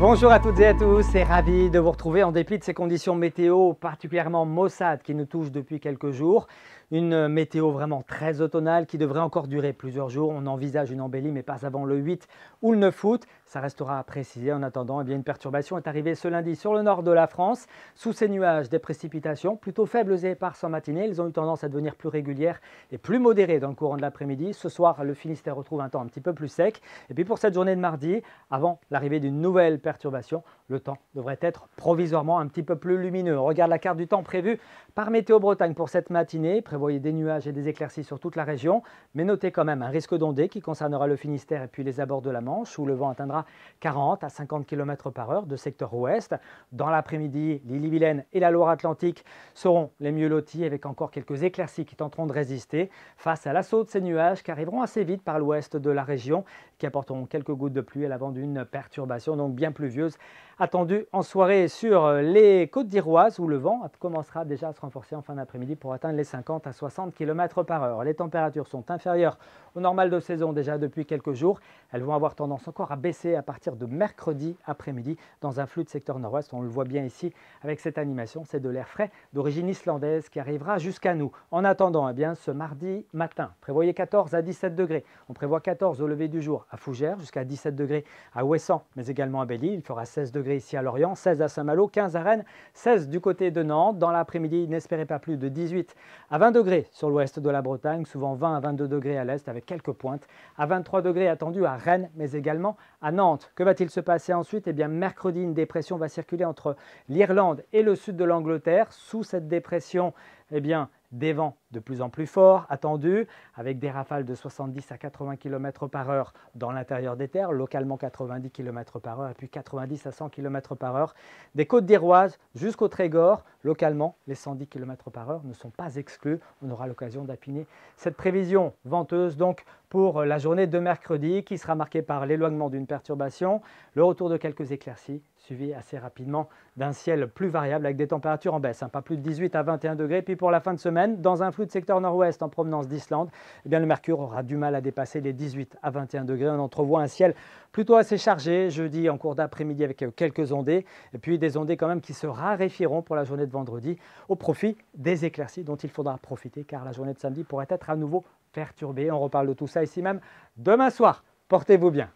Bonjour à toutes et à tous et ravi de vous retrouver en dépit de ces conditions météo particulièrement maussades qui nous touchent depuis quelques jours. Une météo vraiment très automnale qui devrait encore durer plusieurs jours. On envisage une embellie mais pas avant le 8 ou le 9 août. Ça restera à préciser. En attendant, eh bien, une perturbation est arrivée ce lundi sur le nord de la France. Sous ces nuages, des précipitations plutôt faibles et éparses en matinée. Elles ont eu tendance à devenir plus régulières et plus modérées dans le courant de l'après-midi. Ce soir, le Finistère retrouve un temps un petit peu plus sec. Et puis pour cette journée de mardi, avant l'arrivée d'une nouvelle perturbation, le temps devrait être provisoirement un petit peu plus lumineux. On regarde la carte du temps prévue par Météo Bretagne pour cette matinée. Prévoyez des nuages et des éclaircies sur toute la région, mais notez quand même un risque d'ondée qui concernera le Finistère et puis les abords de la Manche, où le vent atteindra 40 à 50 km par heure de secteur ouest. Dans l'après-midi, l'Ille-et-Vilaine et la Loire-Atlantique seront les mieux lotis, avec encore quelques éclaircies qui tenteront de résister face à l'assaut de ces nuages qui arriveront assez vite par l'ouest de la région, qui apporteront quelques gouttes de pluie à l'avant d'une perturbation donc bien pluvieuse attendue en soirée sur les côtes d'Iroise, où le vent commencera déjà à se renforcer en fin d'après-midi pour atteindre les 50 à 60 km par heure. Les températures sont inférieures au normal de saison déjà depuis quelques jours. Elles vont avoir tendance encore à baisser à partir de mercredi après-midi dans un flux de secteur nord-ouest. On le voit bien ici avec cette animation, c'est de l'air frais d'origine islandaise qui arrivera jusqu'à nous. En attendant, eh bien, ce mardi matin, prévoyez 14 à 17 degrés. On prévoit 14 au lever du jour à Fougères, jusqu'à 17 degrés à Ouessant, mais également à Belle-Île. Il fera 16 degrés ici à Lorient, 16 à Saint-Malo, 15 à Rennes, 16 du côté de Nantes. Dans l'après-midi, n'espérez pas plus de 18 à 20 degrés sur l'ouest de la Bretagne, souvent 20 à 22 degrés à l'est avec quelques pointes, à 23 degrés attendus à Rennes, mais également à Nantes. Que va-t-il se passer ensuite? Eh bien, mercredi, une dépression va circuler entre l'Irlande et le sud de l'Angleterre. Sous cette dépression, eh bien, des vents de plus en plus forts attendus, avec des rafales de 70 à 80 km par heure dans l'intérieur des terres, localement 90 km par heure et puis 90 à 100 km par heure. Des côtes d'Iroise jusqu'au Trégor, localement, les 110 km par heure ne sont pas exclus. On aura l'occasion d'affiner cette prévision venteuse donc pour la journée de mercredi, qui sera marquée par l'éloignement d'une perturbation, le retour de quelques éclaircies, suivi assez rapidement d'un ciel plus variable avec des températures en baisse, pas plus de 18 à 21 degrés. Puis pour la fin de semaine, dans un flux de secteur nord-ouest en provenance d'Islande, eh bien, le mercure aura du mal à dépasser les 18 à 21 degrés. On entrevoit un ciel plutôt assez chargé jeudi en cours d'après-midi avec quelques ondées, et puis des ondées quand même qui se raréfieront pour la journée de vendredi au profit des éclaircies dont il faudra profiter, car la journée de samedi pourrait être à nouveau perturbée. On reparle de tout ça ici même demain soir. Portez-vous bien.